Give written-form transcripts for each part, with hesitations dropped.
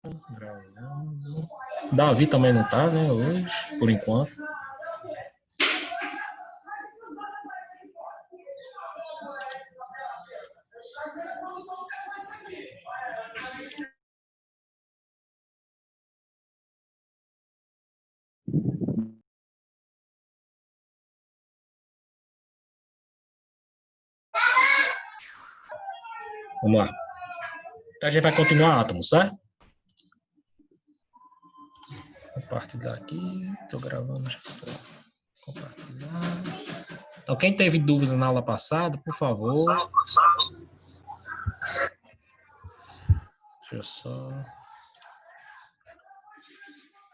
Gravando. Davi também não tá, né, hoje, por enquanto. Vamos lá. Então a gente vai continuar átomos, certo? Compartilhar aqui. Estou gravando, já estou compartilhando. Então, quem teve dúvidas na aula passada, por favor. Deixa eu só.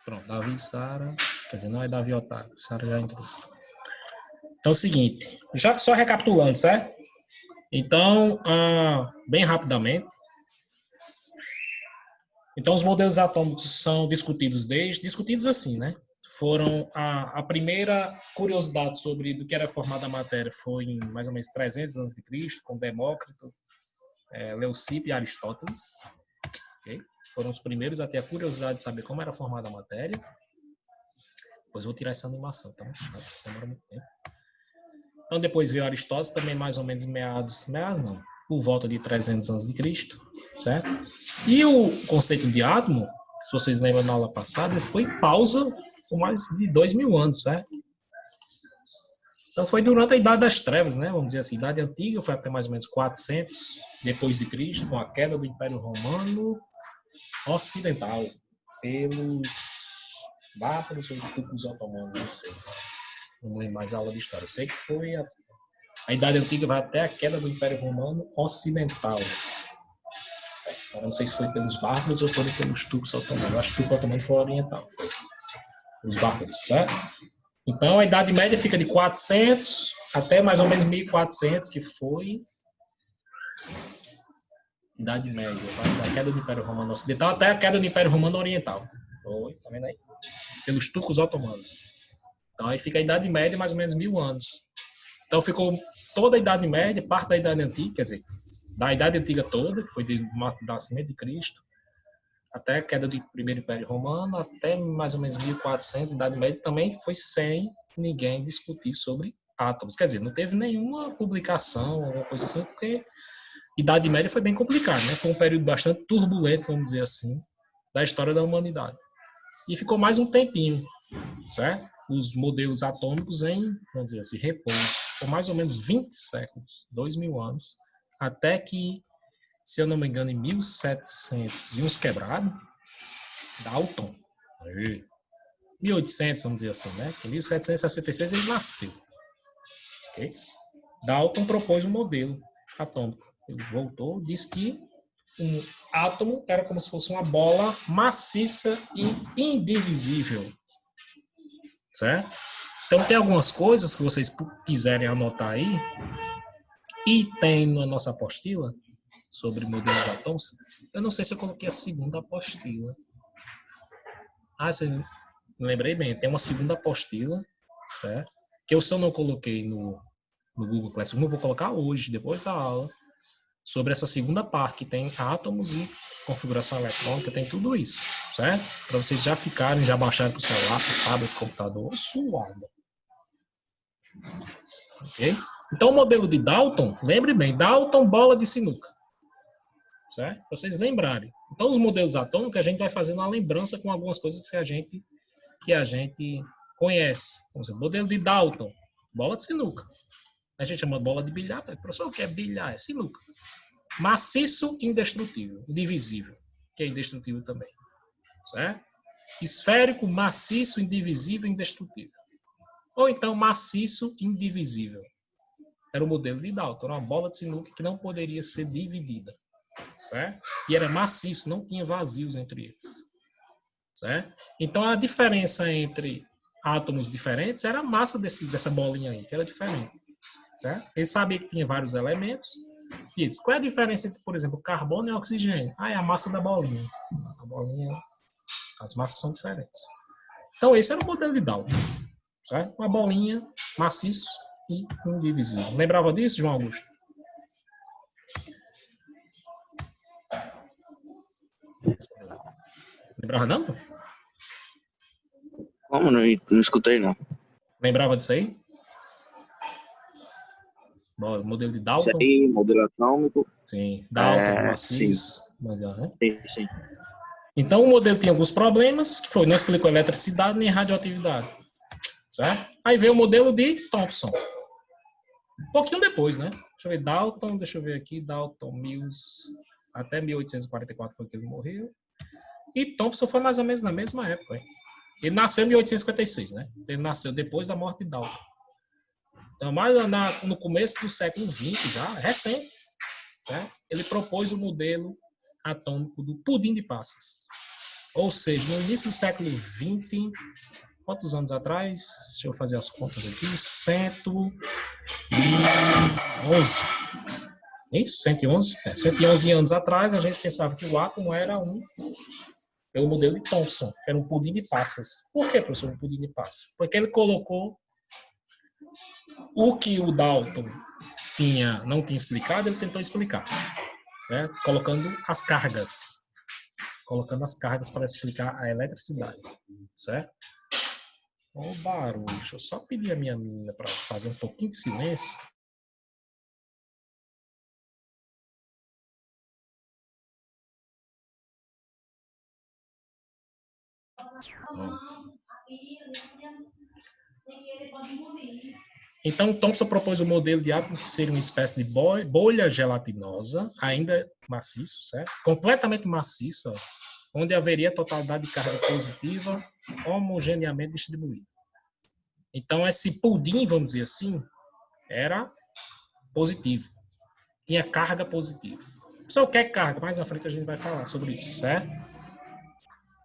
Pronto, Davi e Sara. Quer dizer, não é Davi e Otávio. Sara já entrou. Então é o seguinte. Já só recapitulando, certo? Então, bem rapidamente. Então, os modelos atômicos são discutidos assim, né? Foram a primeira curiosidade sobre do que era formada a matéria foi em mais ou menos 300 a.C., com Demócrito, Leucipo e Aristóteles. Okay? Foram os primeiros a ter a curiosidade de saber como era formada a matéria. Depois eu vou tirar essa animação, tá muito chato, demora muito tempo. Então, depois veio Aristóteles, também mais ou menos por volta de 300 a.C., certo? E o conceito de átomo, se vocês lembram na aula passada, ele ficou em pausa por mais de 2.000 anos, certo? Então foi durante a Idade das Trevas, né? Vamos dizer assim, Idade Antiga, foi até mais ou menos 400 depois de Cristo, com a queda do Império Romano Ocidental pelos bárbaros ou turcos otomanos, não sei. Não lembro mais a aula de história. Eu sei que foi a Idade Antiga vai até a queda do Império Romano Ocidental. Eu não sei se foi pelos bárbaros ou foram pelos turcos otomanos. Eu acho que o turco otomano foi oriental. Foi os bárbaros, certo? Então, a Idade Média fica de 400 até mais ou menos 1400, que foi Idade Média, da queda do Império Romano Ocidental até a queda do Império Romano Oriental. Oi, tá vendo aí? Pelos turcos otomanos. Então, aí fica a Idade Média, mais ou menos 1000 anos. Então, ficou toda a Idade Média, parte da Idade Antiga, quer dizer, da Idade Antiga toda, que foi do nascimento de Cristo, até a queda do Primeiro Império Romano, até mais ou menos 1400, Idade Média, também foi sem ninguém discutir sobre átomos. Quer dizer, não teve nenhuma publicação, alguma coisa assim, porque Idade Média foi bem complicado, né? Foi um período bastante turbulento, vamos dizer assim, da história da humanidade. E ficou mais um tempinho, certo? Os modelos atômicos vamos dizer assim, repouso. Por mais ou menos 20 séculos, 2.000 anos, até que, se eu não me engano, em 1700 e uns quebrados, Dalton, 1800, vamos dizer assim, né? Em 1766 ele nasceu. Okay? Dalton propôs um modelo atômico. Ele voltou, disse que um átomo era como se fosse uma bola maciça e indivisível. Certo? Então, tem algumas coisas que vocês quiserem anotar aí, e tem na nossa apostila sobre modelos atômicos. Eu não sei se eu coloquei a segunda apostila. Você lembrei bem, tem uma segunda apostila, certo? Que eu só não coloquei no Google Classroom, eu vou colocar hoje, depois da aula, sobre essa segunda parte, que tem átomos e configuração eletrônica, tem tudo isso, certo? Para vocês já ficarem, já baixarem para o celular, para o tablet, computador, suado. Ok? Então, o modelo de Dalton, lembre bem, Dalton, bola de sinuca. Certo? Para vocês lembrarem. Então, os modelos atômicos, a gente vai fazendo uma lembrança com algumas coisas que a gente conhece. Por exemplo, modelo de Dalton, bola de sinuca. A gente chama de bola de bilhar. Professor, o que é bilhar? É sinuca. Maciço, indestrutível, indivisível, que é indestrutível também. Certo? Esférico, maciço, indivisível, indestrutível. Ou então, maciço, indivisível. Era o modelo de Dalton, uma bola de sinuca que não poderia ser dividida, certo? E era maciço, não tinha vazios entre eles, certo? Então a diferença entre átomos diferentes era a massa dessa bolinha aí, que era diferente, certo? Ele sabia que tinha vários elementos, e disse, qual é a diferença entre, por exemplo, carbono e oxigênio? É a massa da bolinha. A bolinha, as massas são diferentes. Então esse era o modelo de Dalton, certo? Uma bolinha, maciço e indivisível. Lembrava disso, João Augusto? Lembrava não? Como? Não escutei, não. Lembrava disso aí? Bom, o modelo de Isso Dalton? aí, modelo atômico. Sim, Dalton, Sim, maciço. Mas, né? sim. Então, o modelo tinha alguns problemas, que foi, não explicou eletricidade nem radioatividade. Certo? Aí veio o modelo de Thomson. Um pouquinho depois, né? Deixa eu ver, Dalton, deixa eu ver aqui, Dalton Mills, até 1844 foi que ele morreu. E Thomson foi mais ou menos na mesma época. Hein? Ele nasceu em 1856, né? Ele nasceu depois da morte de Dalton. Então, mais no começo do século XX, já, recente, né? Ele propôs o modelo atômico do pudim de passas. Ou seja, no início do século XX, quantos anos atrás? Deixa eu fazer as contas aqui. 111. Isso? 111? 111 anos atrás, a gente pensava que o átomo era pelo modelo de Thomson, que era um pudim de passas. Por que, professor, um pudim de passas? Porque ele colocou o que o Dalton não tinha explicado, ele tentou explicar, certo? Colocando as cargas para explicar a eletricidade, certo? Olha o barulho, deixa eu só pedir a minha menina para fazer um pouquinho de silêncio. Então, Thomson propôs o modelo de átomo que seria uma espécie de bolha gelatinosa, ainda maciço, certo? Completamente maciça, onde haveria totalidade de carga positiva homogeneamente distribuída. Então, esse pudim, vamos dizer assim, era positivo. Tinha carga positiva. Só o que é carga? Mais na frente a gente vai falar sobre isso, certo?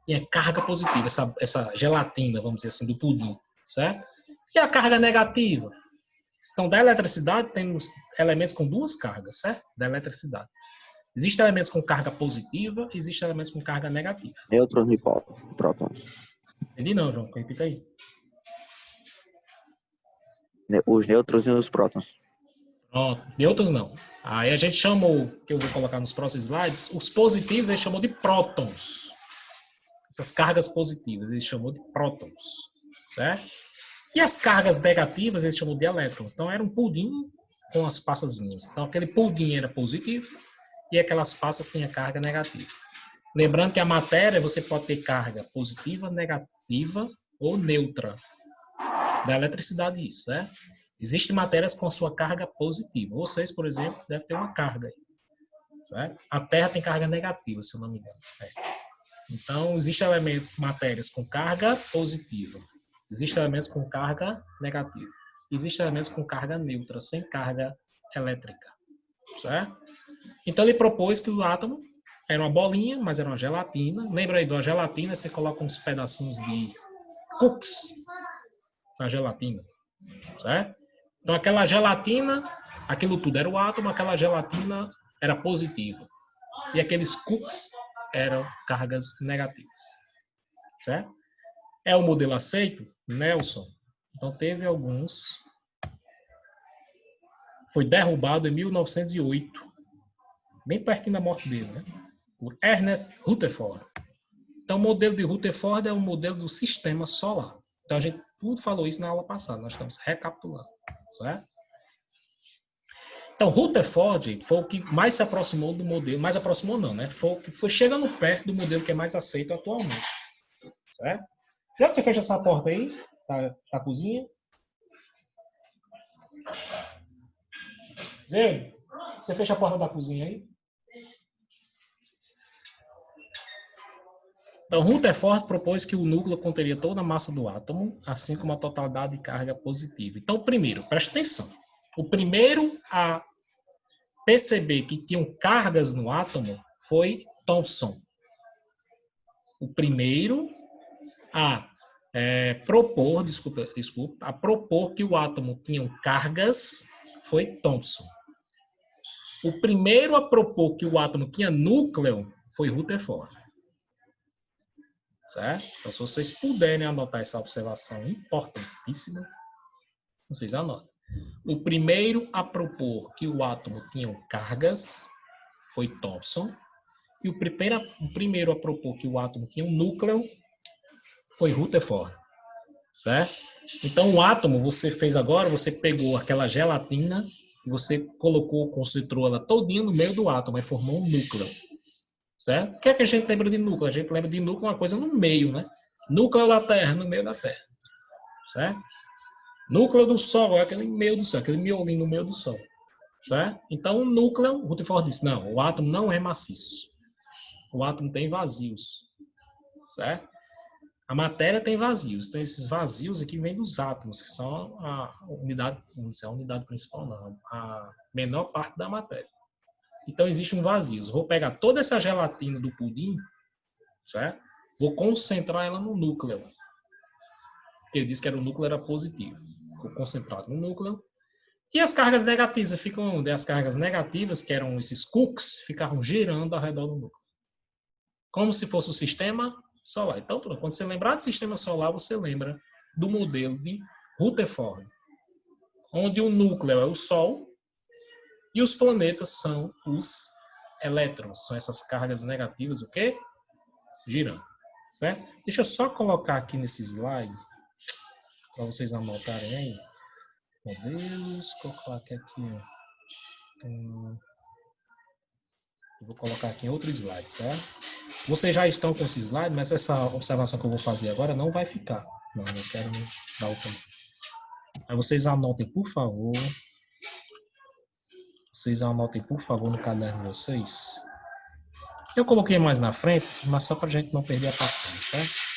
Tinha carga positiva, essa gelatina, vamos dizer assim, do pudim, certo? E a carga negativa? Então, da eletricidade, temos elementos com duas cargas, certo? Da eletricidade. Existem elementos com carga positiva, existem elementos com carga negativa. Nêutrons e prótons. Entendi não, João? Repita aí. Os nêutrons e os prótons. Pronto. Nêutrons não. Aí a gente chamou, que eu vou colocar nos próximos slides, os positivos a gente chamou de prótons. Essas cargas positivas ele chamou de prótons, certo? E as cargas negativas ele chamou de elétrons. Então era um pudim com as passazinhas. Então aquele pudim era positivo e aquelas passas tinham carga negativa. Lembrando que a matéria você pode ter carga positiva, negativa ou neutra. Da eletricidade isso, né? Existem matérias com a sua carga positiva. Vocês, por exemplo, devem ter uma carga aí. Certo? A Terra tem carga negativa, se eu não me engano. Então, existem elementos, matérias com carga positiva. Existem elementos com carga negativa. Existem elementos com carga neutra, sem carga elétrica. Certo? Então, ele propôs que o átomo era uma bolinha, mas era uma gelatina. Lembra aí da gelatina? Você coloca uns pedacinhos de cookies na gelatina. Certo? Então, aquela gelatina, aquilo tudo era o átomo, aquela gelatina era positiva. E aqueles cookies eram cargas negativas. Certo? É o modelo aceito? Nelson. Então, teve alguns. Foi derrubado em 1908, bem pertinho da morte dele, né? Por Ernest Rutherford. Então, o modelo de Rutherford é o modelo do sistema solar. Então, a gente tudo falou isso na aula passada, nós estamos recapitulando, certo? Então, Rutherford foi o que mais se aproximou do modelo, mais aproximou não, né? Foi o que foi chegando perto do modelo que é mais aceito atualmente, certo? Já que você fecha essa porta aí, da cozinha. Zé, você fecha a porta da cozinha aí? Então, Rutherford propôs que o núcleo conteria toda a massa do átomo, assim como a totalidade de carga positiva. Então, primeiro, preste atenção. O primeiro a perceber que tinham cargas no átomo foi Thomson. O primeiro a propor que o átomo tinha cargas foi Thomson. O primeiro a propor que o átomo tinha núcleo foi Rutherford. Certo? Então, se vocês puderem anotar essa observação importantíssima, vocês anotem. O primeiro a propor que o átomo tinha cargas foi Thomson. E o primeiro a propor que o átomo tinha um núcleo foi Rutherford, certo? Então, o átomo, você fez agora, você pegou aquela gelatina e você colocou, concentrou ela todinha no meio do átomo e formou um núcleo, certo? O que é que a gente lembra de núcleo? A gente lembra de núcleo uma coisa no meio, né? Núcleo da Terra, no meio da Terra, certo? Núcleo do Sol é aquele meio do Sol, aquele miolinho no meio do Sol, certo? Então, o núcleo, Rutherford disse, não, o átomo não é maciço. O átomo tem vazios, certo? A matéria tem vazios. Então, esses vazios aqui vêm dos átomos, que são a unidade, não sei, a unidade principal, não, a menor parte da matéria. Então, existe um vazio. Eu vou pegar toda essa gelatina do pudim, certo? Vou concentrar ela no núcleo. Porque ele disse que o núcleo era positivo. Ficou concentrado no núcleo. E as cargas negativas ficam onde? As cargas negativas, que eram esses quarks, ficavam girando ao redor do núcleo. Como se fosse o sistema solar. Então, quando você lembrar do sistema solar, você lembra do modelo de Rutherford, onde o núcleo é o Sol e os planetas são os elétrons. São essas cargas negativas, o quê? Girando. Certo? Deixa eu só colocar aqui nesse slide, para vocês anotarem aí. Modelos, colocar aqui. Eu vou colocar aqui em outro slide, certo? Vocês já estão com esse slide, mas essa observação que eu vou fazer agora não vai ficar. Não, eu quero dar o tempo. Aí vocês anotem, por favor. Vocês anotem, por favor, no caderno de vocês. Eu coloquei mais na frente, mas só para a gente não perder a paciência, certo?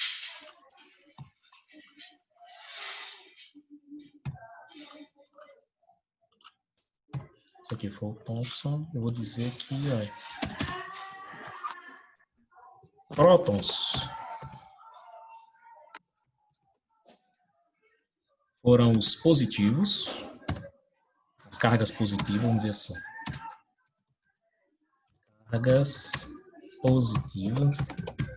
Esse aqui foi o Thomson. Eu vou dizer que, olha, prótons foram os positivos, as cargas positivas, vamos dizer assim. Cargas positivas.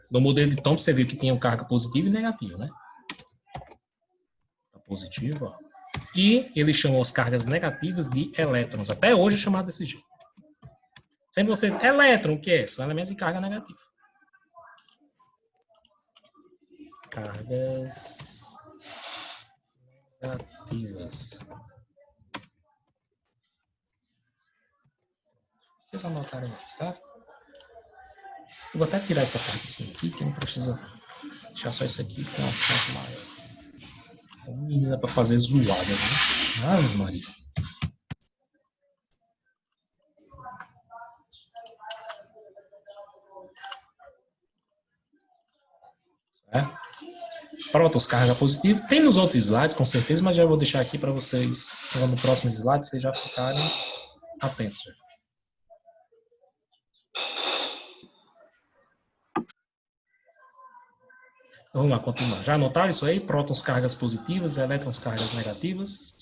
No modelo de Thomson, você viu que tinha carga positiva e negativa, né? Tá positivo, ó. E ele chamou as cargas negativas de elétrons. Até hoje é chamado desse jeito. Sempre você... Elétron, o que é? São elementos de carga negativa. Cargas negativas. Vocês anotarem isso, tá? Eu vou até tirar essa parte aqui, que não precisa deixar só isso aqui com a parte maior. Menina para fazer zoada, né? Ave Maria. Prótons, carga positiva. Tem nos outros slides, com certeza, mas já vou deixar aqui para vocês, no próximo slide, vocês já ficarem atentos. Vamos lá, continuar. Já anotaram isso aí? Prótons, cargas positivas, elétrons, cargas negativas.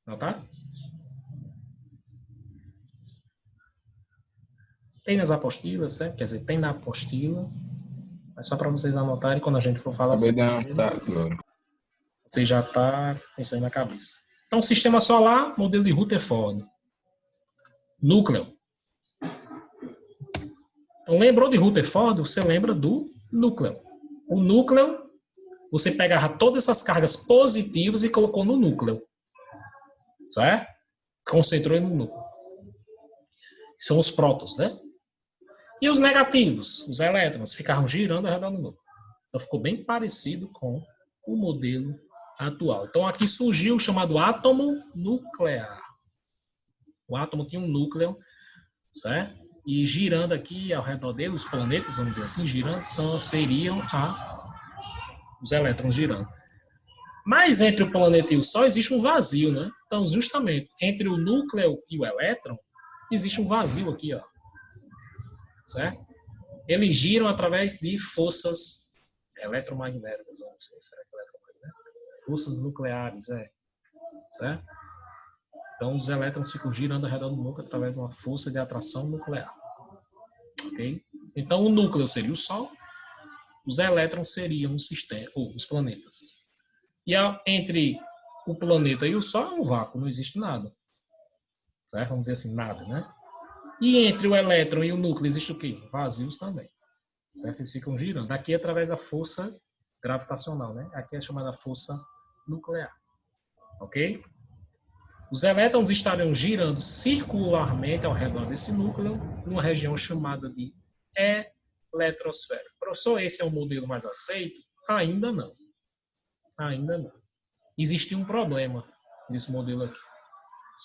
Anotaram? Tem nas apostilas, certo? Quer dizer, tem na apostila. É só para vocês anotarem quando a gente for falar. Acabei de anotar agora. Você já está pensando na cabeça. Então, sistema solar, modelo de Rutherford. Núcleo. Então, lembrou de Rutherford? Você lembra do núcleo. O núcleo, você pegava todas essas cargas positivas e colocou no núcleo. Certo? Concentrou no núcleo. São os prótons, né? E os negativos, os elétrons, ficavam girando ao redor do núcleo. Então, ficou bem parecido com o modelo atual. Então, aqui surgiu o chamado átomo nuclear. O átomo tinha um núcleo, certo? E girando aqui ao redor dele, os planetas, vamos dizer assim, girando, seriam os elétrons girando. Mas entre o planeta e o Sol existe um vazio, né? Então, justamente, entre o núcleo e o elétron, existe um vazio aqui, ó. Certo? Eles giram através de forças eletromagnéticas. Não sei, será que eletromagnéticas? Forças nucleares, certo? Então, os elétrons ficam girando ao redor do núcleo através de uma força de atração nuclear. Ok? Então, o núcleo seria o Sol, os elétrons seriam o sistema, ou os planetas. E entre o planeta e o Sol é um vácuo, não existe nada. Certo? Vamos dizer assim, nada, né? E entre o elétron e o núcleo existe o quê? Vazios também. Certo? Eles ficam girando. Aqui através da força gravitacional, né? Aqui é chamada força nuclear. Ok? Os elétrons estarão girando circularmente ao redor desse núcleo, numa região chamada de eletrosfera. Professor, esse é o modelo mais aceito? Ainda não. Ainda não. Existia um problema nesse modelo aqui.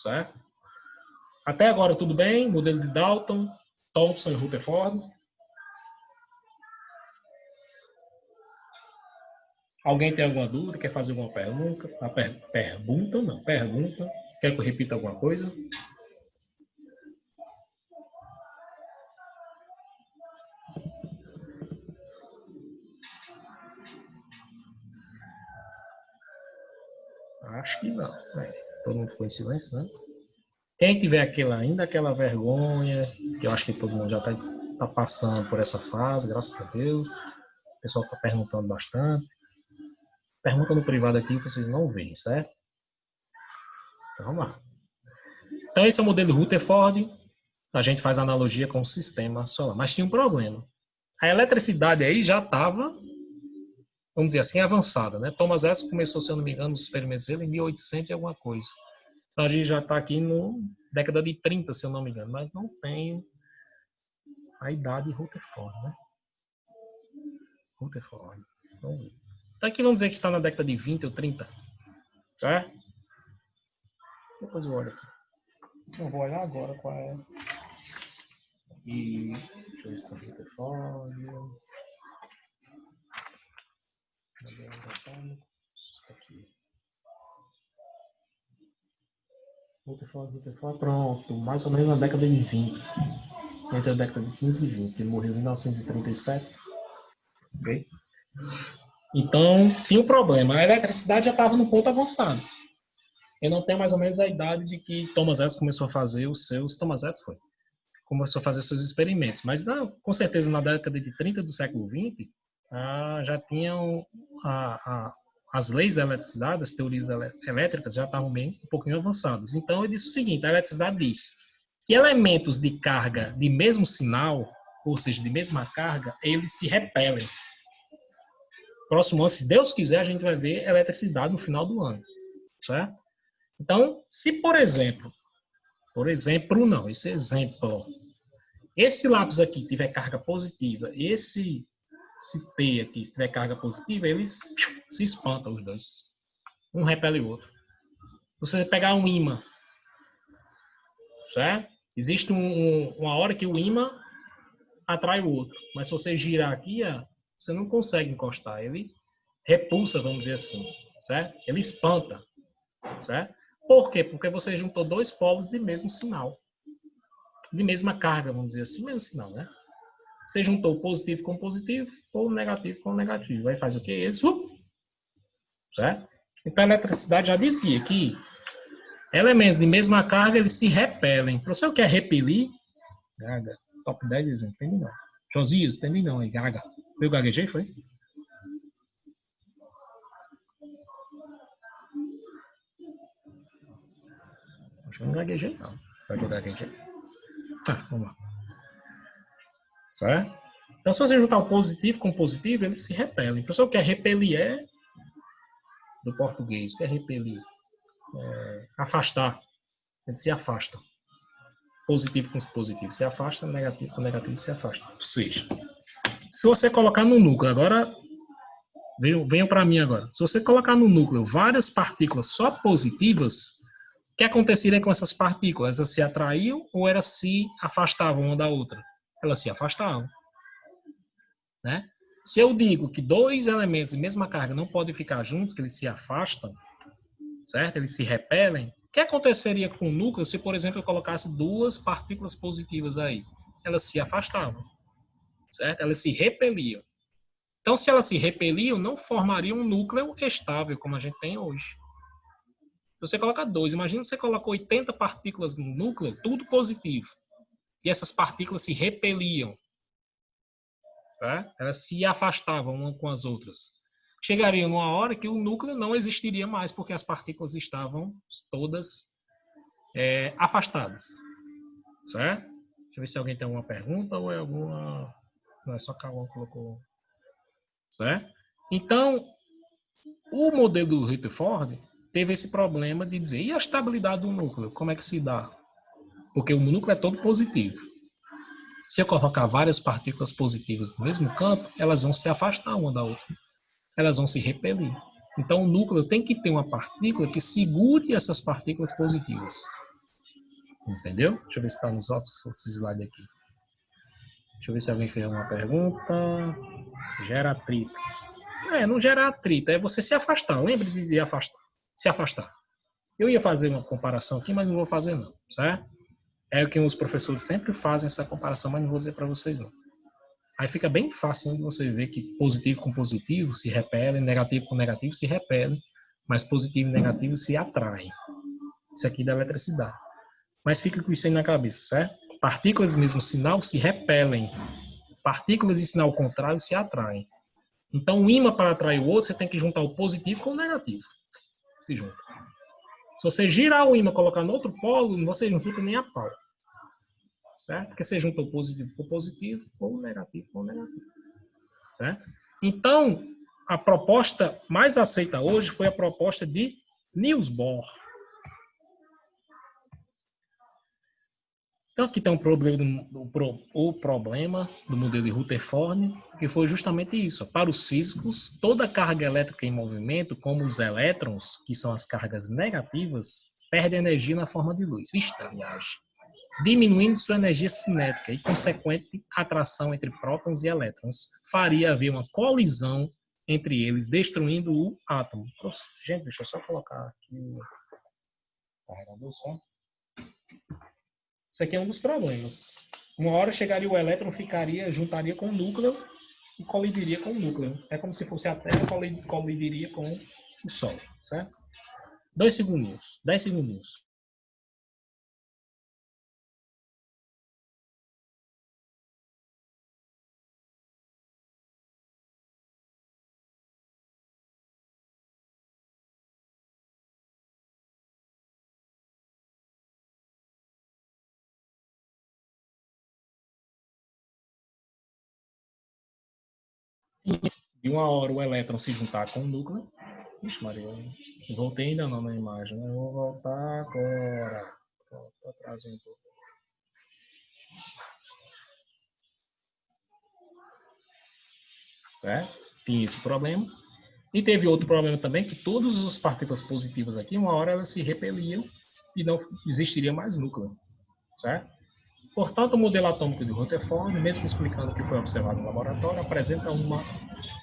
Certo? Até agora tudo bem? Modelo de Dalton, Thomson e Rutherford. Alguém tem alguma dúvida? Quer fazer alguma pergunta? Pergunta não, pergunta. Quer que eu repita alguma coisa? Acho que não. Todo mundo ficou em silêncio, né? Quem tiver ainda aquela vergonha, que eu acho que todo mundo já está passando por essa fase, graças a Deus. O pessoal está perguntando bastante. Pergunta no privado aqui que vocês não veem, certo? Então, vamos lá. Então, esse é o modelo Rutherford. A gente faz analogia com o sistema solar. Mas tinha um problema. A eletricidade aí já estava, vamos dizer assim, avançada, né? Thomas Edison começou, se eu não me engano, os experimentos dele em 1800 e alguma coisa. Então, a gente já está aqui na década de 30, se eu não me engano. Mas não tem a idade de Rutherford, né? Rutherford. Vamos ver. Então, aqui vamos dizer que está na década de 20 ou 30. Certo? Depois eu olho aqui. Eu vou olhar agora qual é. E deixa eu ver se está Rutherford. Aqui. Rutherford, pronto. Mais ou menos na década de 20. Entre a década de 15 e 20. Ele morreu em 1937. Ok? Então, tinha um problema. A eletricidade já estava no ponto avançado. Eu não tenho mais ou menos a idade de que Thomas Edison começou a fazer os seus... Thomas Edison foi. Começou a fazer seus experimentos. Mas, com certeza, na década de 30 do século XX, já tinham as leis da eletricidade, as teorias elétricas já estavam bem um pouquinho avançadas. Então, ele disse o seguinte, a eletricidade diz que elementos de carga de mesmo sinal, ou seja, de mesma carga, eles se repelem. Próximo ano, se Deus quiser, a gente vai ver eletricidade no final do ano. Certo? Então, se, por exemplo, não, esse exemplo, esse lápis aqui tiver carga positiva, esse T aqui tiver carga positiva, eles se espantam os dois. Um repele o outro. Você pegar um ímã, certo? Existe uma hora que o ímã atrai o outro, mas se você girar aqui, você não consegue encostar. Ele repulsa, vamos dizer assim, certo? Ele espanta, certo? Por quê? Porque você juntou dois polos de mesmo sinal, de mesma carga, vamos dizer assim, mesmo sinal, né? Você juntou positivo com positivo ou negativo com negativo. Aí faz o quê? Eles, certo? Então a eletricidade já dizia que elementos de mesma carga, eles se repelem. Para você o que é repelir, Gaga, top 10 exemplo, entende não. Josias, entende não, aí, Gaga. Eu gaguejei, foi? Acho que eu não gaguejei, não. Vai que eu gaguejei. Tá, vamos lá. Certo? Então, se você juntar o positivo com o positivo, eles se repelem. Para você o que é repelir do português, o que é repelir? Afastar. Eles se afastam. Positivo com positivo se afasta, negativo com negativo se afasta. Ou seja, se você colocar no núcleo, agora, venham para mim agora. Se você colocar no núcleo várias partículas só positivas, o que aconteceria com essas partículas? Elas se atraíam ou elas se afastavam uma da outra? Elas se afastavam. Né? Se eu digo que dois elementos de mesma carga não podem ficar juntos, que eles se afastam, certo? Eles se repelem, o que aconteceria com o núcleo se, por exemplo, eu colocasse duas partículas positivas aí? Elas se afastavam, certo? Elas se repeliam. Então, se elas se repeliam, não formariam um núcleo estável, como a gente tem hoje. Se você coloca dois, imagina você coloca 80 partículas no núcleo, tudo positivo, e essas partículas se repeliam. Tá? Elas se afastavam uma com as outras. chegaria numa hora que o núcleo não existiria mais, porque as partículas estavam todas afastadas. Certo? Deixa eu ver se alguém tem alguma pergunta ou é alguma... Não, é só Cauã que colocou. Certo? Então, o modelo do Rutherford teve esse problema de dizer, e a estabilidade do núcleo, como é que se dá? Porque o núcleo é todo positivo. Se eu colocar várias partículas positivas no mesmo campo, elas vão se afastar uma da outra. Elas vão se repelir. Então, o núcleo tem que ter uma partícula que segure essas partículas positivas. Entendeu? Deixa eu ver se está nos outros slides aqui. Deixa eu ver se alguém fez alguma pergunta. Gera atrito. Não gera atrito, é você se afastar. Lembra de dizer afastar. Se afastar. Eu ia fazer uma comparação aqui, mas não vou fazer não, certo? É o que os professores sempre fazem essa comparação, mas não vou dizer para vocês não. Aí fica bem fácil de você ver que positivo com positivo se repelem, negativo com negativo se repelem, mas positivo e negativo se atraem. Isso aqui é da eletricidade. Mas fica com isso aí na cabeça, certo? Partículas do mesmo sinal se repelem. Partículas de sinal contrário se atraem. Então, o ímã para atrair o outro, você tem que juntar o positivo com o negativo. Se junta. Se você girar o ímã e colocar no outro polo, você não junta nem a pau. Certo? Porque você junta o positivo com o positivo, ou o negativo com o negativo. Certo? Então, a proposta mais aceita hoje foi a proposta de Niels Bohr. Então, aqui tem um problema o problema do modelo de Rutherford, que foi justamente isso. Para os físicos, toda carga elétrica em movimento, como os elétrons, que são as cargas negativas, perde energia na forma de luz. Vista, viagem. Diminuindo sua energia cinética e consequente atração entre prótons e elétrons, faria haver uma colisão entre eles, destruindo o átomo. Gente, deixa eu só colocar aqui o carregador só. Isso aqui é um dos problemas. Uma hora chegaria o elétron, juntaria com o núcleo e colidiria com o núcleo. É como se fosse a Terra colidiria com o Sol, certo? 2 segundinhos, 10 segundinhos. E uma hora o elétron se juntar com o núcleo. Ixi, Maria, voltei ainda não na imagem. Eu vou voltar agora. Estou atrasando um pouco. Certo? Tinha esse problema. E teve outro problema também, que todas as partículas positivas aqui, uma hora elas se repeliam e não existiria mais núcleo. Certo? Portanto, o modelo atômico de Rutherford, mesmo explicando o que foi observado no laboratório, apresenta uma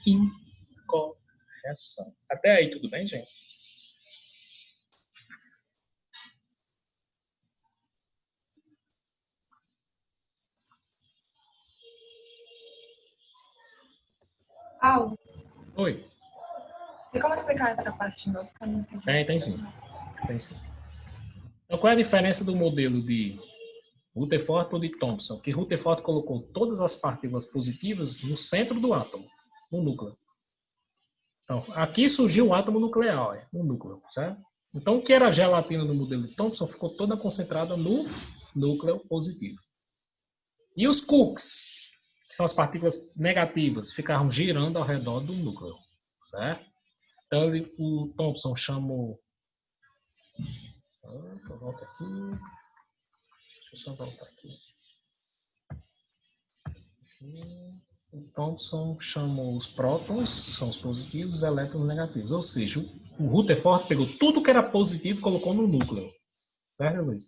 incorreção. Até aí, tudo bem, gente? Paulo, Oi. tem como explicar essa parte de novo? Tem sim. Tem sim. Então, qual é a diferença do modelo de Rutherford para o de Thomson? Que Rutherford colocou todas as partículas positivas no centro do átomo, no núcleo. Então, aqui surgiu o átomo nuclear, no núcleo, certo? Então, o que era a gelatina no modelo de Thomson ficou toda concentrada no núcleo positivo. E os quarks, que são as partículas negativas, ficaram girando ao redor do núcleo, certo? Então, o Thomson chamou... Eu volto aqui. Deixa eu só voltar aqui. O Thomson chamou os prótons, que são os positivos, os elétrons negativos. Ou seja, o Rutherford pegou tudo que era positivo e colocou no núcleo. Certo, Luiz?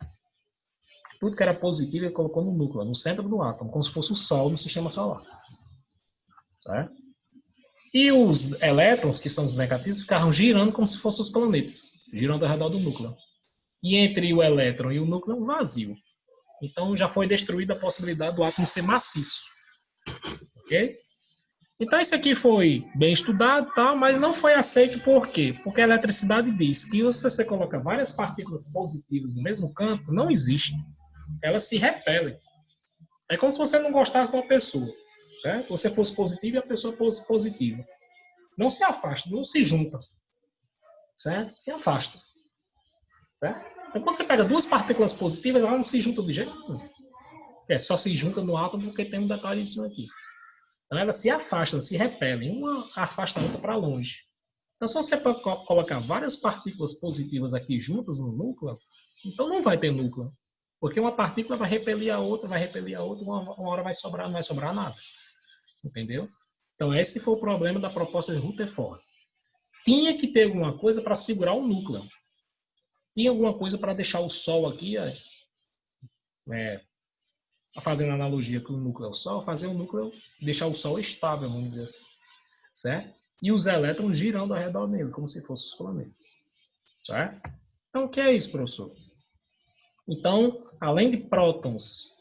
Tudo que era positivo ele colocou no núcleo, no centro do átomo, como se fosse o Sol no sistema solar. Certo? E os elétrons, que são os negativos, ficaram girando como se fossem os planetas, girando ao redor do núcleo. E entre o elétron e o núcleo, um vazio. Então, já foi destruída a possibilidade do átomo ser maciço. Ok? Então, isso aqui foi bem estudado, tá? Mas não foi aceito por quê? Porque a eletricidade diz que se você coloca várias partículas positivas no mesmo campo, não existe. Elas se repelem. É como se você não gostasse de uma pessoa. Certo? Você fosse positivo e a pessoa fosse positiva. Não se afasta, não se junta. Certo? Se afasta. Certo? Então, quando você pega duas partículas positivas, elas não se juntam de jeito nenhum. Só se junta no átomo porque tem um detalhezinho aqui. Então, elas se afastam, se repelem. Uma afasta a outra para longe. Então, se você colocar várias partículas positivas aqui juntas no núcleo, então não vai ter núcleo. Porque uma partícula vai repelir a outra, uma hora vai sobrar, não vai sobrar nada. Entendeu? Então, esse foi o problema da proposta de Rutherford. Tinha que ter alguma coisa para segurar o núcleo. Tinha alguma coisa para deixar o Sol aqui, fazendo analogia com o núcleo ao Sol, fazer o núcleo, deixar o Sol estável, vamos dizer assim. Certo? E os elétrons girando ao redor dele, como se fossem os planetas. Certo? Então, o que é isso, professor? Então, além de prótons,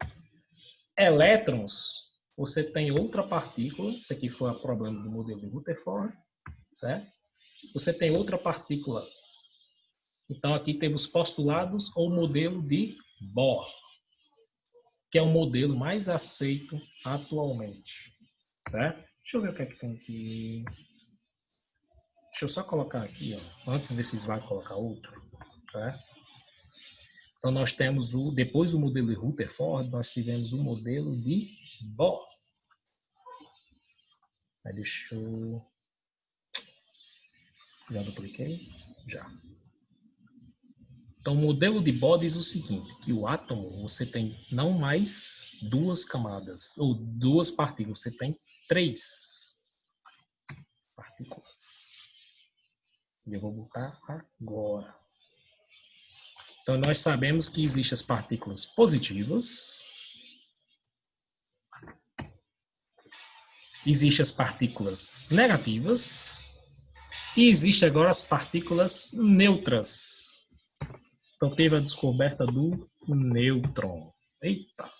elétrons, você tem outra partícula. Isso aqui foi o problema do modelo de Rutherford. Certo? Você tem outra partícula. Então, aqui temos postulados ou modelo de Bohr, que é o modelo mais aceito atualmente. Certo? Deixa eu ver o que é que tem aqui. Deixa eu só colocar aqui, ó, antes desse slide, colocar outro. Certo? Então, nós temos depois do modelo de Rutherford, nós tivemos o modelo de Bohr. Aí deixa eu... Já dupliquei? Já. Então, o modelo de Bohr diz o seguinte, que o átomo, você tem não mais duas camadas, ou duas partículas, você tem três partículas. Eu vou botar agora. Então, nós sabemos que existem as partículas positivas, existem as partículas negativas, e existem agora as partículas neutras. Então, teve a descoberta do nêutron. Eita!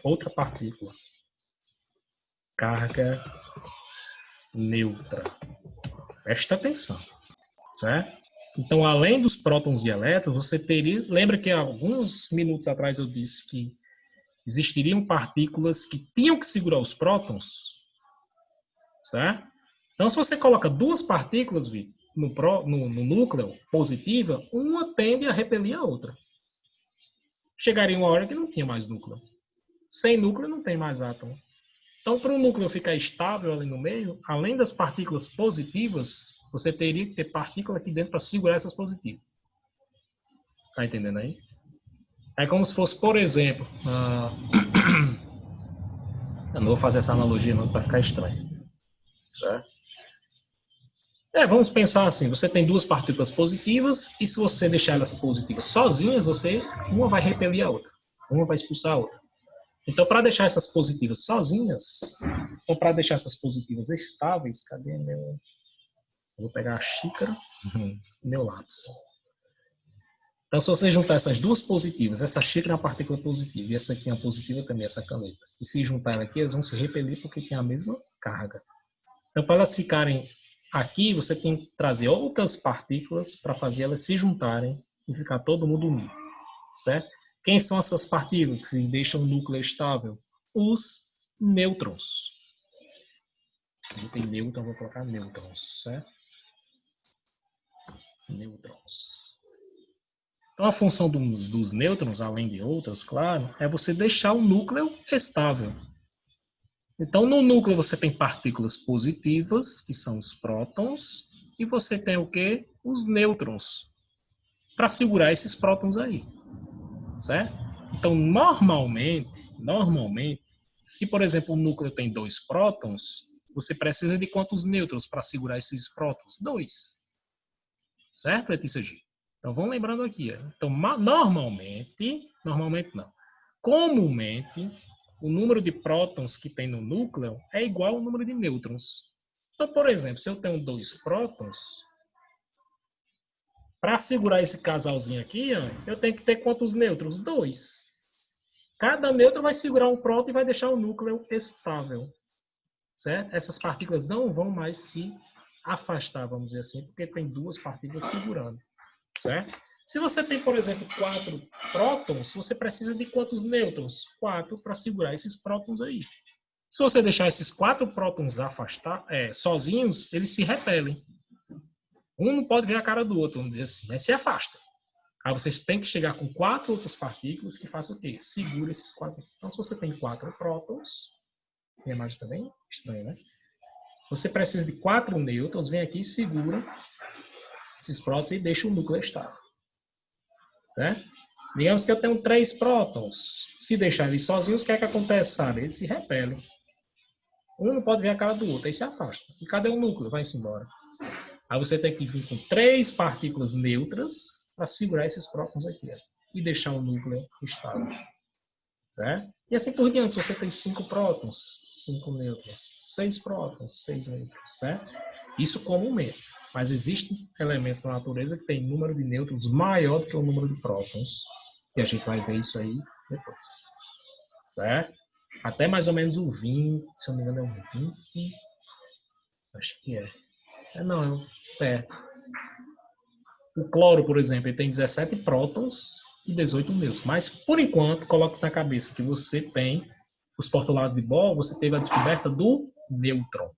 Outra partícula. Carga neutra. Presta atenção. Certo? Então, além dos prótons e elétrons, você teria... Lembra que alguns minutos atrás eu disse que existiriam partículas que tinham que segurar os prótons? Certo? Então, se você coloca duas partículas, Vitor, no núcleo positiva, uma tende a repelir a outra. Chegaria uma hora que não tinha mais núcleo. Sem núcleo não tem mais átomo. Então, para o núcleo ficar estável ali no meio, além das partículas positivas, você teria que ter partícula aqui dentro para segurar essas positivas. Está entendendo aí? É como se fosse, por exemplo... Eu não vou fazer essa analogia não, para ficar estranho. Certo? Vamos pensar assim, você tem duas partículas positivas e se você deixar elas positivas sozinhas, uma vai repelir a outra, uma vai expulsar a outra. Então, para deixar essas positivas sozinhas, ou para deixar essas positivas estáveis, cadê meu... Eu vou pegar a xícara, meu lápis. Então, se você juntar essas duas positivas, essa xícara é uma partícula positiva e essa aqui é uma positiva também, essa caneta. E se juntar ela aqui, elas vão se repelir porque tem a mesma carga. Então, para elas ficarem aqui, você tem que trazer outras partículas para fazer elas se juntarem e ficar todo mundo unido, certo? Quem são essas partículas que deixam o núcleo estável? Os nêutrons. Não tem nêutron, vou colocar nêutrons, certo? Nêutrons. Então, a função dos nêutrons, além de outras, claro, é você deixar o núcleo estável. Então, no núcleo você tem partículas positivas, que são os prótons, e você tem o quê? Os nêutrons, para segurar esses prótons aí, certo? Então, normalmente, se, por exemplo, o núcleo tem 2 prótons, você precisa de quantos nêutrons para segurar esses prótons? 2. Certo, Letícia G? Então, vamos lembrando aqui. Então, normalmente não. Comumente, o número de prótons que tem no núcleo é igual ao número de nêutrons. Então, por exemplo, se eu tenho 2 prótons, para segurar esse casalzinho aqui, eu tenho que ter quantos nêutrons? 2. Cada nêutron vai segurar um próton e vai deixar o núcleo estável. Certo? Essas partículas não vão mais se afastar, vamos dizer assim, porque tem 2 partículas segurando. Certo? Se você tem, por exemplo, 4 prótons, você precisa de quantos nêutrons? 4 para segurar esses prótons aí. Se você deixar esses 4 prótons sozinhos, eles se repelem. Um não pode ver a cara do outro, vamos dizer assim, mas se afasta. Aí vocês têm que chegar com 4 outras partículas que façam o quê? Segura esses 4. Então, se você tem 4 prótons, minha imagem também estranha, né? Você precisa de 4 nêutrons, vem aqui e segura esses prótons e deixa o núcleo estável. Certo? Digamos que eu tenho 3 prótons. Se deixar eles sozinhos, o que é que acontece, sabe? Eles se repelem. Um não pode ver a cara do outro, aí se afasta. E cadê o núcleo? Vai-se embora. Aí você tem que vir com 3 partículas neutras para segurar esses prótons aqui. Ó, e deixar o núcleo estável. Certo? E assim por diante, se você tem 5 prótons, 5 nêutrons, 6 prótons, 6 nêutrons, certo? Isso comumente. Mas existem elementos da natureza que têm número de nêutrons maior do que o número de prótons. E a gente vai ver isso aí depois. Certo? Até mais ou menos o 20, se eu não me engano é o 20. Acho que é. O cloro, por exemplo, ele tem 17 prótons e 18 nêutrons. Mas, por enquanto, coloque na cabeça que você tem os postulados de Bohr, você teve a descoberta do nêutron.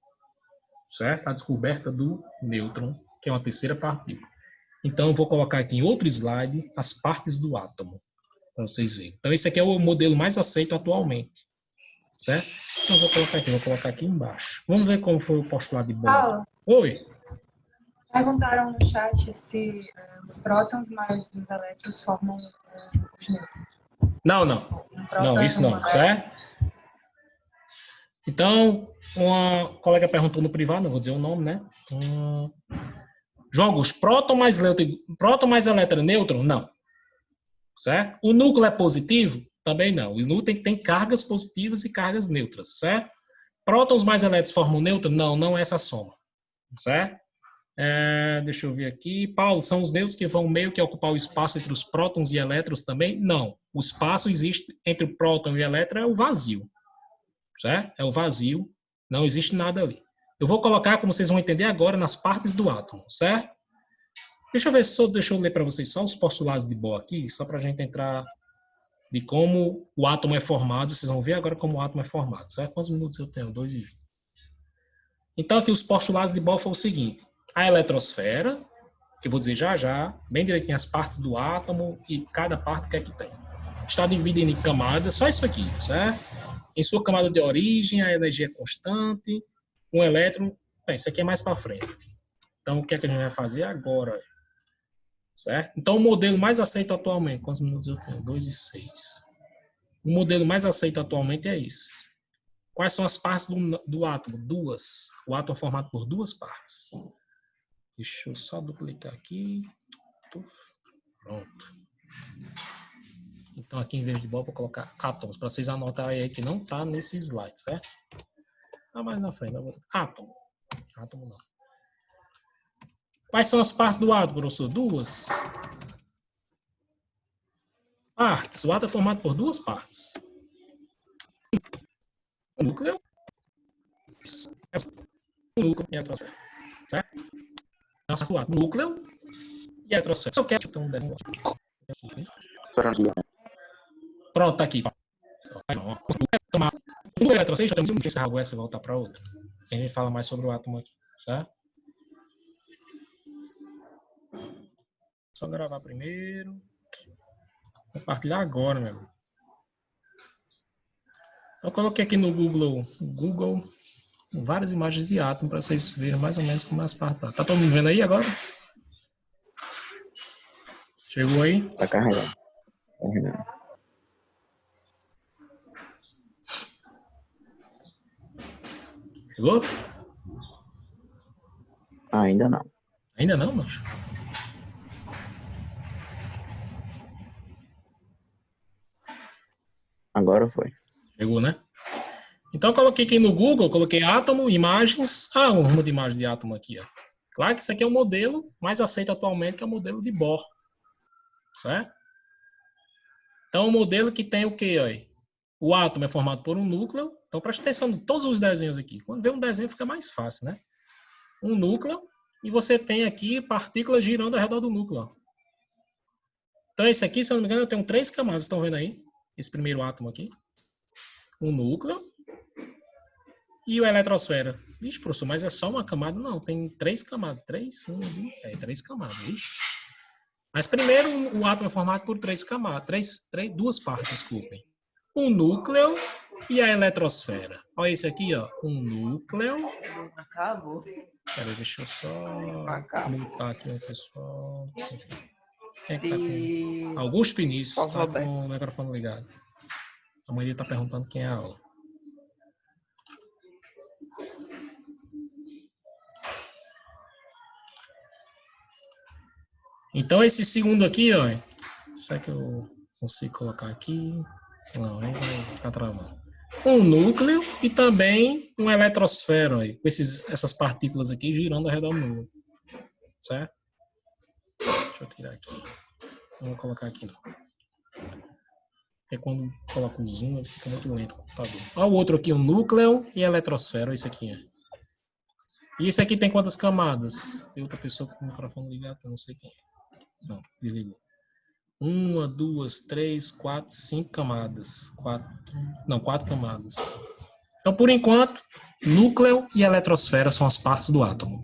Certo? A descoberta do nêutron, que é uma terceira partícula. Então, eu vou colocar aqui em outro slide as partes do átomo, para vocês verem. Então, esse aqui é o modelo mais aceito atualmente. Certo? Então, eu vou colocar aqui embaixo. Vamos ver como foi o postulado de Bohr. Paulo, Oi? perguntaram no chat se os prótons mais os elétrons formam os nêutrons. Não. Um próton Não, isso não, certo? Então, uma colega perguntou no privado, não vou dizer o nome, né? Joga os próton mais elétron nêutron? Não. Certo? O núcleo é positivo? Também não. O núcleo tem cargas positivas e cargas neutras, certo? Prótons mais elétrons formam nêutron? Não é essa soma. Certo? Deixa eu ver aqui. Paulo, são os nêutrons que vão meio que ocupar o espaço entre os prótons e elétrons também? Não. O espaço existe entre o próton e o elétron é o vazio. Certo? É o vazio. Não existe nada ali. Eu vou colocar, como vocês vão entender agora, nas partes do átomo, certo? Deixa eu ler para vocês só os postulados de Bohr aqui, só para a gente entrar de como o átomo é formado. Vocês vão ver agora como o átomo é formado, certo? Quantos minutos eu tenho? 2:20. Então, aqui os postulados de Bohr foi o seguinte. A eletrosfera, que eu vou dizer já, bem direitinho as partes do átomo e cada parte que é que tem. Está dividida em camadas, só isso aqui, certo? Em sua camada de origem, a energia é constante, um elétron... Bem, isso aqui é mais para frente. Então, o que é que a gente vai fazer agora? Certo? Então, o modelo mais aceito atualmente... Quantos minutos eu tenho? 2:06. O modelo mais aceito atualmente é esse. Quais são as partes do átomo? 2. O átomo é formado por 2 partes. Deixa eu só duplicar aqui. Pronto. Então, aqui em vez de Bohr, vou colocar átomos, para vocês anotarem aí que não está nesse slide, certo? Tá mais na frente. Átomo. Átomo não. Quais são as partes do átomo, professor? 2 partes. O átomo é formado por 2 partes. O núcleo. Isso. O núcleo e a troposfera. Certo? Então, o átomo, o núcleo e a troposfera. Eu quero então, pronto, tá aqui. Um núcleo e a troposfera, temos que encerrar essa e voltar para outra. A gente fala mais sobre o átomo aqui, certo? Só gravar primeiro. Compartilhar agora, meu amigo. Então, eu coloquei aqui no Google várias imagens de átomo para vocês verem mais ou menos como é as partes. Tá todo mundo vendo aí agora? Chegou aí? Tá carregando. Chegou? Ainda não. Ainda não, macho? Agora foi. Chegou, né? Então, eu coloquei aqui no Google, coloquei átomo, imagens. Um rumo de imagem de átomo aqui, ó. Claro que isso aqui é o modelo mais aceito atualmente, que é o modelo de Bohr. Certo? Então, o modelo que tem o quê, ó? O átomo é formado por um núcleo. Então, preste atenção em todos os desenhos aqui. Quando vê um desenho, fica mais fácil, né? Um núcleo. E você tem aqui partículas girando ao redor do núcleo, ó. Então, esse aqui, se eu não me engano, eu tenho 3 camadas. Estão vendo aí? Esse primeiro átomo aqui. Um núcleo. E o eletrosfera? Vixe, professor, mas é só uma camada? Não, tem 3 camadas. 3? 3 camadas. Vixe. Mas primeiro o átomo é formado por 3 camadas. 2 partes, desculpem. O núcleo e a eletrosfera. Olha esse aqui, ó. Um núcleo. Acabou. Peraí, deixa eu só mutar aqui o pessoal. Quem é que tá com... Augusto Vinícius, tá com o microfone ligado. A mãe dele tá perguntando quem é a aula. Então, esse segundo aqui, ó. Será que eu consigo colocar aqui? Não, aí vai ficar travando. Um núcleo e também uma eletrosfera, ó, com essas partículas aqui girando ao redor do núcleo. Certo? Deixa eu tirar aqui. Não vou colocar aqui, não. É quando coloco o zoom, fica muito lento o computador. Olha o outro aqui, o núcleo e a eletrosfera. Olha isso aqui, ó. E esse aqui tem quantas camadas? Tem outra pessoa com o microfone ligado, que eu não sei quem é. Não, desligou. 1, 2, 3, 4, 5 camadas. 4 camadas. Então, por enquanto, núcleo e eletrosfera são as partes do átomo.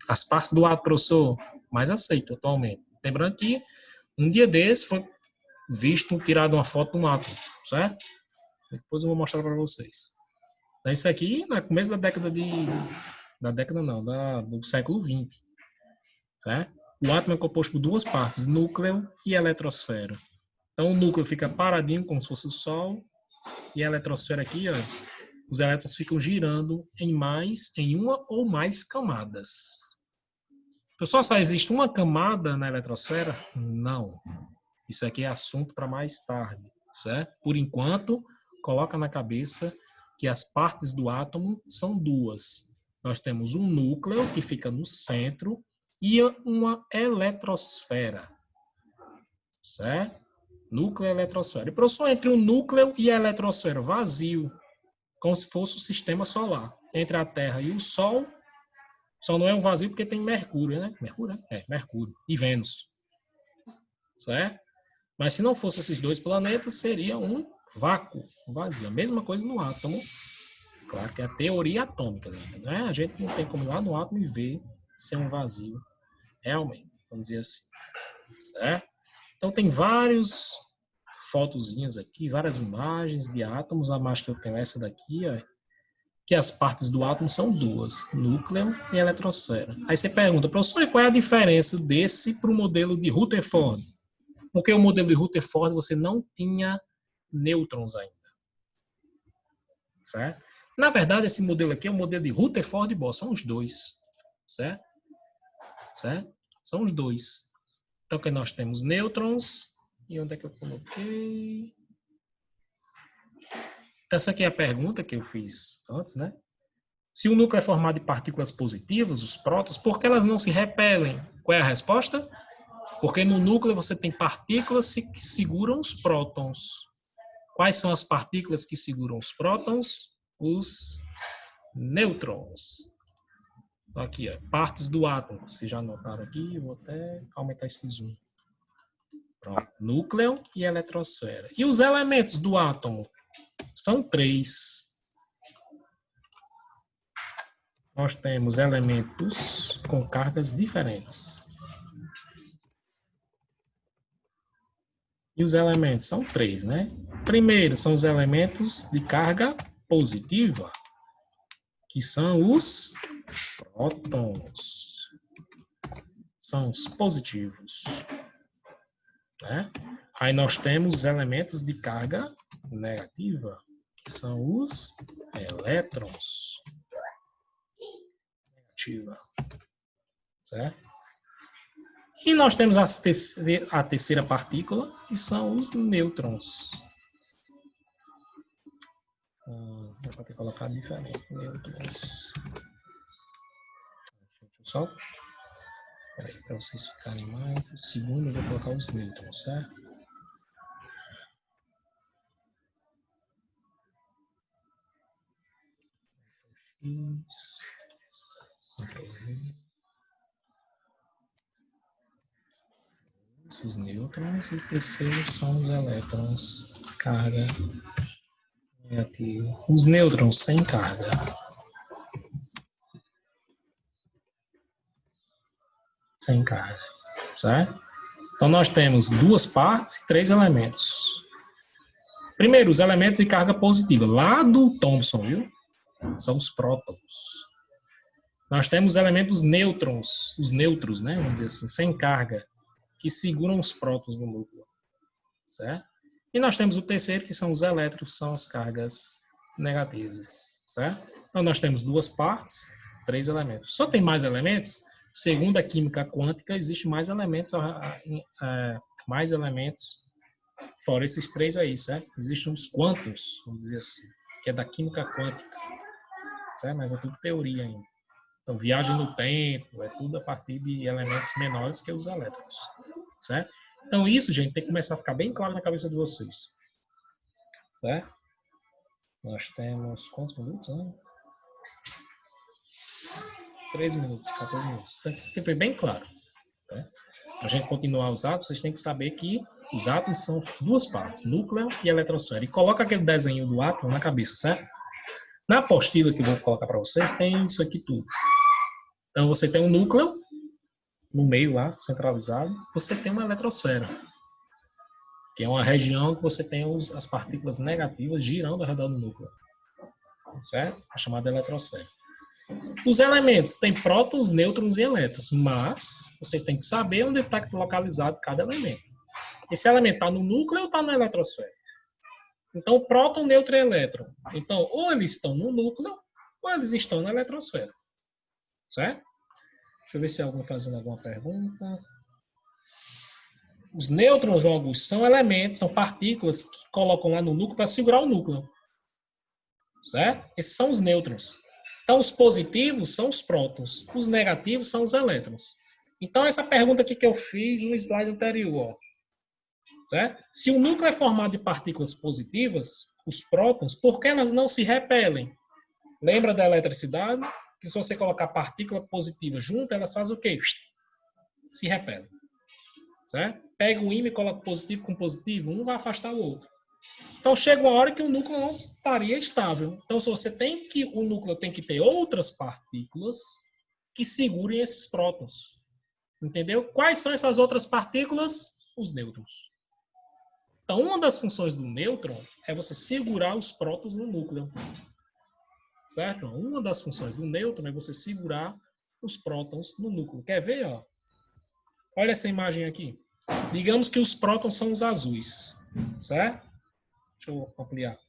As partes do átomo, professor, mais aceito atualmente. Lembrando que um dia desse foi tirado uma foto de um átomo, certo? Depois eu vou mostrar para vocês. Então, isso aqui no começo da década do século XX. Certo? O átomo é composto por 2 partes, núcleo e eletrosfera. Então, o núcleo fica paradinho, como se fosse o Sol, e a eletrosfera aqui, ó, os elétrons ficam girando em uma ou mais camadas. Pessoal, só existe uma camada na eletrosfera? Não. Isso aqui é assunto para mais tarde, certo? Por enquanto, coloca na cabeça que as partes do átomo são 2. Nós temos um núcleo, que fica no centro, e uma eletrosfera, certo? Núcleo e eletrosfera. E, professor, entre o núcleo e a eletrosfera, vazio, como se fosse o sistema solar. Entre a Terra e o Sol, só não é um vazio porque tem Mercúrio, né? Mercúrio, né? Mercúrio. E Vênus, certo? Mas se não fosse esses 2 planetas, seria um vácuo, um vazio. A mesma coisa no átomo. Claro que é a teoria atômica, né? A gente não tem como ir lá no átomo e ver se é um vazio. Realmente, vamos dizer assim. Certo? Então, tem vários fotozinhas aqui, várias imagens de átomos. A mais que eu tenho é essa daqui, ó, que as partes do átomo são 2, núcleo e eletrosfera. Aí você pergunta, professor, qual é a diferença desse para o modelo de Rutherford? Porque o modelo de Rutherford você não tinha nêutrons ainda. Certo? Na verdade, esse modelo aqui é o modelo de Rutherford e Bohr, são os 2. Certo? Certo? São os 2. Então, que nós temos nêutrons. E onde é que eu coloquei? Essa aqui é a pergunta que eu fiz antes, né? Se o núcleo é formado de partículas positivas, os prótons, por que elas não se repelem? Qual é a resposta? Porque no núcleo você tem partículas que seguram os prótons. Quais são as partículas que seguram os prótons? Os nêutrons. Então, aqui, ó, partes do átomo. Vocês já notaram aqui, eu vou até aumentar esse zoom. Pronto. Núcleo e eletrosfera. E os elementos do átomo? São 3. Nós temos elementos com cargas diferentes. E os elementos são 3, né? Primeiro são os elementos de carga positiva, que são os prótons. São os positivos. Né? Aí nós temos os elementos de carga negativa, que são os elétrons. Negativa. Certo? E nós temos a terceira partícula, que são os nêutrons. Vou ter que colocar diferente. Nêutrons. Deixa eu só. Peraí, para vocês ficarem mais. O segundo eu vou colocar os nêutrons, certo? Os nêutrons e o terceiro são os elétrons. Carga Negativo. Os nêutrons sem carga. Sem carga, certo? Então, nós temos duas partes e três elementos. Primeiro, os elementos de carga positiva. Lá do Thomson, viu? São os prótons. Nós temos os elementos nêutrons, os nêutros, né? Vamos dizer assim, sem carga, que seguram os prótons no núcleo, certo? E nós temos o terceiro, que são os elétrons, são as cargas negativas, certo? Então, nós temos duas partes, três elementos. Só tem mais elementos? Segundo a química quântica, existe mais elementos fora esses três aí, certo? Existem os quântos, vamos dizer assim, que é da química quântica, certo? Mas é tudo teoria ainda. Então, viagem no tempo, é tudo a partir de elementos menores que os elétrons, certo? Então, isso, gente, tem que começar a ficar bem claro na cabeça de vocês, certo? Nós temos quantos minutos, né? 13 minutos, 14 minutos. Tem que ser bem claro. Né? Para a gente continuar os átomos, vocês têm que saber que os átomos são duas partes, núcleo e eletrosfera. E coloca aquele desenho do átomo na cabeça, certo? Na apostila que eu vou colocar para vocês, tem isso aqui tudo. Então, você tem um núcleo, no meio lá, centralizado. Você tem uma eletrosfera, que é uma região que você tem as partículas negativas girando ao redor do núcleo. Certo? A chamada eletrosfera. Os elementos têm prótons, nêutrons e elétrons, mas você tem que saber onde está localizado cada elemento. Esse elemento está no núcleo ou está na eletrosfera? Então, próton, nêutron e elétron. Então, ou eles estão no núcleo ou eles estão na eletrosfera. Certo? Deixa eu ver se alguém fazendo alguma pergunta. Os nêutrons, João Augusto, são elementos, são partículas que colocam lá no núcleo para segurar o núcleo. Certo? Esses são os nêutrons. Então, os positivos são os prótons, os negativos são os elétrons. Então, essa pergunta aqui que eu fiz no slide anterior, ó, certo? Se o núcleo é formado de partículas positivas, os prótons, por que elas não se repelem? Lembra da eletricidade? Que se você colocar partícula positiva junto, elas fazem o quê? Se repelem. Certo? Pega um ímã e coloca positivo com positivo, um vai afastar o outro. Então, chega uma hora que o núcleo não estaria estável. Então, o núcleo tem que ter outras partículas que segurem esses prótons. Entendeu? Quais são essas outras partículas? Os nêutrons. Então, uma das funções do nêutron é você segurar os prótons no núcleo. Certo? Uma das funções do nêutron é você segurar os prótons no núcleo. Quer ver? Ó? Olha essa imagem aqui. Digamos que os prótons são os azuis. Certo? Deixa eu ampliar.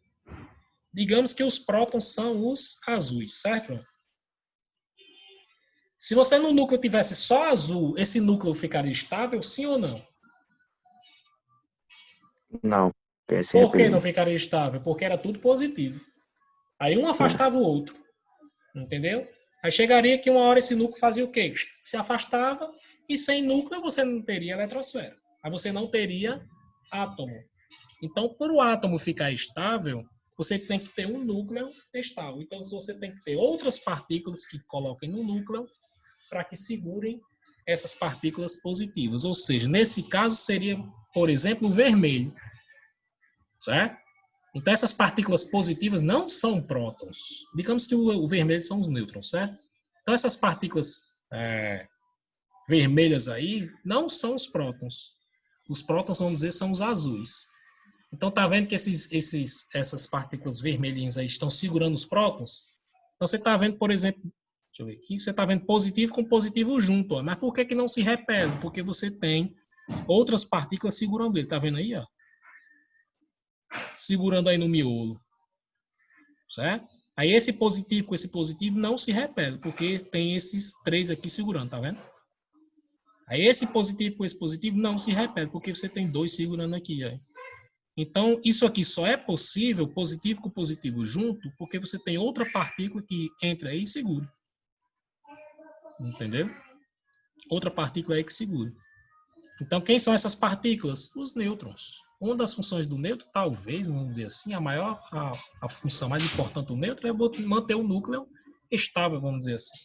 Digamos que os prótons são os azuis, certo? Se você no núcleo tivesse só azul, esse núcleo ficaria estável, sim ou não? Não. Por que não ficaria estável? Porque era tudo positivo. Aí um afastava o outro. Entendeu? Aí chegaria que uma hora esse núcleo fazia o quê? Se afastava e sem núcleo você não teria eletrosfera. Aí você não teria átomo. Então, para o átomo ficar estável, você tem que ter um núcleo estável. Então, você tem que ter outras partículas que coloquem no núcleo para que segurem essas partículas positivas. Ou seja, nesse caso seria, por exemplo, o vermelho. Certo? Então, essas partículas positivas não são prótons. Digamos que o vermelho são os nêutrons, certo? Então, essas partículas vermelhas aí não são os prótons. Os prótons, vamos dizer, são os azuis. Então, tá vendo que essas partículas vermelhinhas aí estão segurando os prótons? Então, você tá vendo, por exemplo, deixa eu ver aqui, você tá vendo positivo com positivo junto, ó. Mas por que não se repele? Porque você tem outras partículas segurando ele. Tá vendo aí, ó? Segurando aí no miolo. Certo? Aí esse positivo com esse positivo não se repele, porque tem esses três aqui segurando, tá vendo? Aí esse positivo com esse positivo não se repele, porque você tem dois segurando aqui, ó. Então, isso aqui só é possível, positivo com positivo junto, porque você tem outra partícula que entra aí e segura. Entendeu? Outra partícula aí que segura. Então, quem são essas partículas? Os nêutrons. Uma das funções do nêutron, talvez, vamos dizer assim, a função mais importante do nêutron é manter o núcleo estável, vamos dizer assim.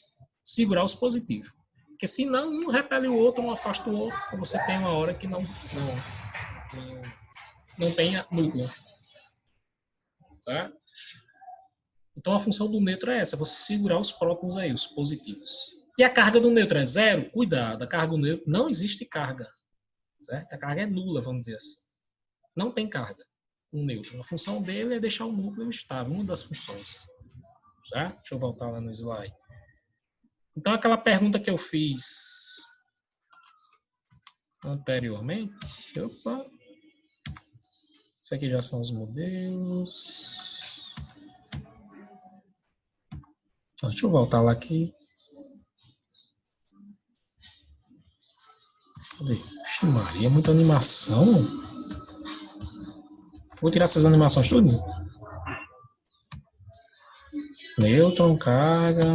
Segurar os positivos. Porque senão, um repele o outro, um afasta o outro, então você tem uma hora que não tenha núcleo. Certo? Então a função do nêutron é essa, você segurar os prótons aí, os positivos. E a carga do nêutron é zero? Cuidado, a carga do nêutron não existe carga. Certo? A carga é nula, vamos dizer assim. Não tem carga. Um nêutron. A função dele é deixar o núcleo estável, uma das funções. Certo? Deixa eu voltar lá no slide. Então aquela pergunta que eu fiz anteriormente. Opa. Isso aqui já são os modelos. Então, deixa eu voltar lá aqui. Vixe Maria, muita animação. Vou tirar essas animações tudo. Nêutron, carga.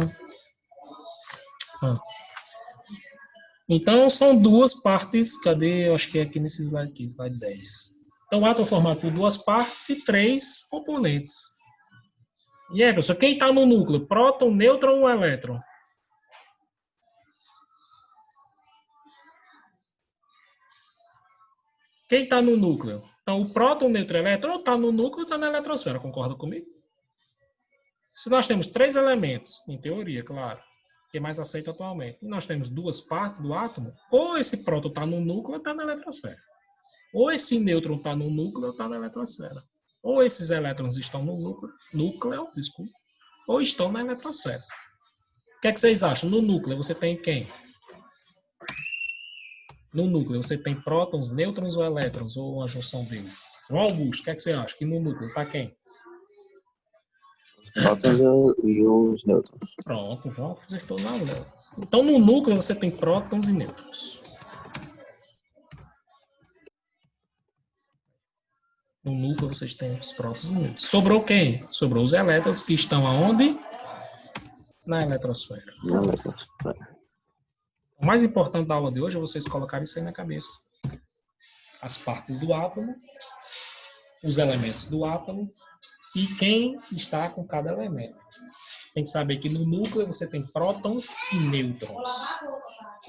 Então, são duas partes. Cadê? Eu acho que é aqui nesse slide aqui, slide 10. Então, o átomo forma por duas partes e três componentes. E aí, pessoal, quem está no núcleo? Próton, nêutron ou elétron? Quem está no núcleo? Então, o próton, nêutron e elétron está no núcleo ou está na eletrosfera. Concorda comigo? Se nós temos três elementos, em teoria, claro, que é mais aceito atualmente, e nós temos duas partes do átomo, ou esse próton está no núcleo ou está na eletrosfera. Ou esse nêutron está no núcleo ou está na eletrosfera. Ou esses elétrons estão no núcleo, ou estão na eletrosfera. O que é que vocês acham? No núcleo você tem quem? No núcleo você tem prótons, nêutrons ou elétrons, ou uma junção deles? João Augusto, o que é que você acha? Que no núcleo está quem? Os prótons e os nêutrons. Pronto, João acertou na hora. Então no núcleo você tem prótons e nêutrons. No núcleo vocês têm os prótons e nêutrons. Sobrou quem? Sobrou os elétrons que estão aonde? Na eletrosfera. Na eletrosfera. O mais importante da aula de hoje é vocês colocarem isso aí na cabeça. As partes do átomo, os elementos do átomo e quem está com cada elemento. Tem que saber que no núcleo você tem prótons e nêutrons.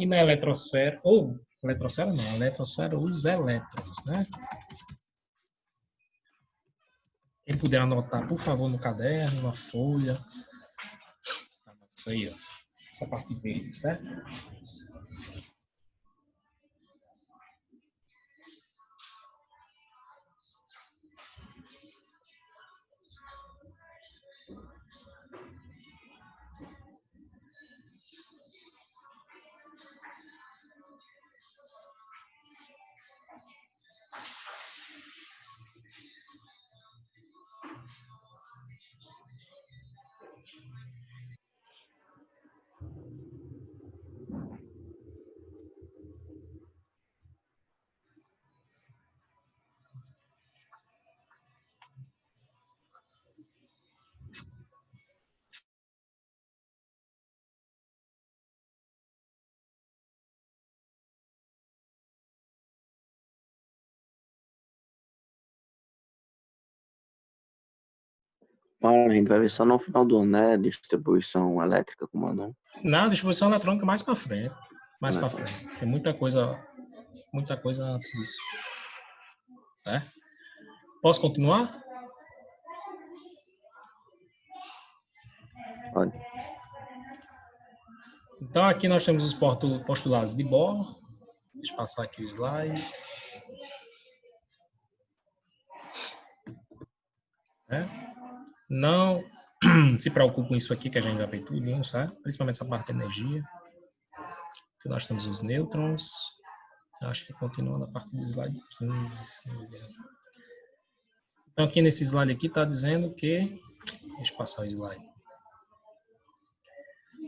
E na eletrosfera, ou eletrosfera não, a eletrosfera os elétrons, né? Quem puder anotar, por favor, no caderno, na folha. Isso aí, ó. Essa parte verde, certo? Mas a gente vai ver só no final do ano, né? Distribuição elétrica, comandante. Na distribuição eletrônica mais para frente. Mais para frente. Tem muita coisa antes disso. Certo? Posso continuar? Pode. Então aqui nós temos os postulados de Bohr. Deixa eu passar aqui o slide. Não se preocupe com isso aqui, que a gente já fez tudo, certo? Principalmente essa parte de energia. Então nós temos os nêutrons. Acho que continua na parte do slide 15, se não me engano. Então aqui nesse slide aqui está dizendo que... Deixa eu passar o slide.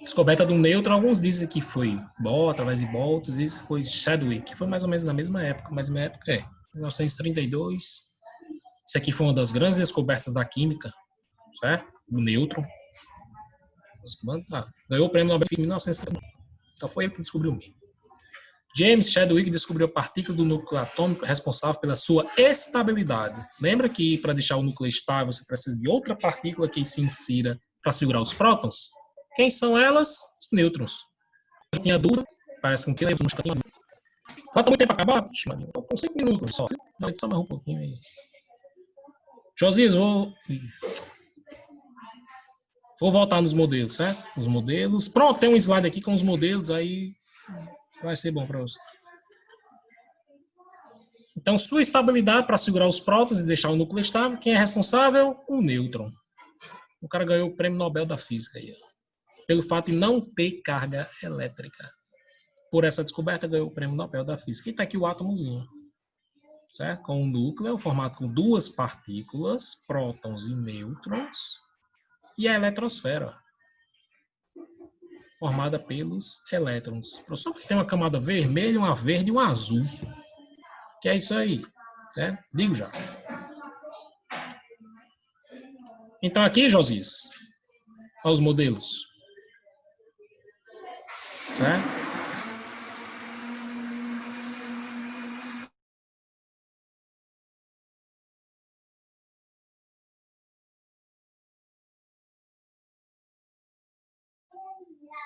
Descoberta do nêutron, alguns dizem que foi Bohr, através de Bohr, outros dizem que foi Chadwick, que foi mais ou menos na mesma época, 1932. Isso aqui foi uma das grandes descobertas da química, certo? O nêutron. Ganhou o prêmio Nobel em 1970. Então foi ele que descobriu o mesmo. James Chadwick descobriu a partícula do núcleo atômico responsável pela sua estabilidade. Lembra que para deixar o núcleo estável você precisa de outra partícula que se insira para segurar os prótons? Quem são elas? Os nêutrons. Eu tinha dúvida, parece que não tinha dúvida. Falta muito tempo para acabar? Faltam 5 minutos só. Não, só mais um pouquinho aí. Josias, vou... Vou voltar nos modelos, certo? Os modelos. Pronto, tem um slide aqui com os modelos, aí vai ser bom para você. Então, sua estabilidade para segurar os prótons e deixar o núcleo estável, quem é responsável? O nêutron. O cara ganhou o prêmio Nobel da Física aí, ó, pelo fato de não ter carga elétrica. Por essa descoberta, ganhou o prêmio Nobel da Física. E está aqui o átomozinho, certo? Com um núcleo formado por duas partículas, prótons e nêutrons, e a eletrosfera, formada pelos elétrons. Professor, que tem uma camada vermelha, uma verde e uma azul. Que é isso aí, certo? Digo já. Então aqui, Josias, olha os modelos, certo?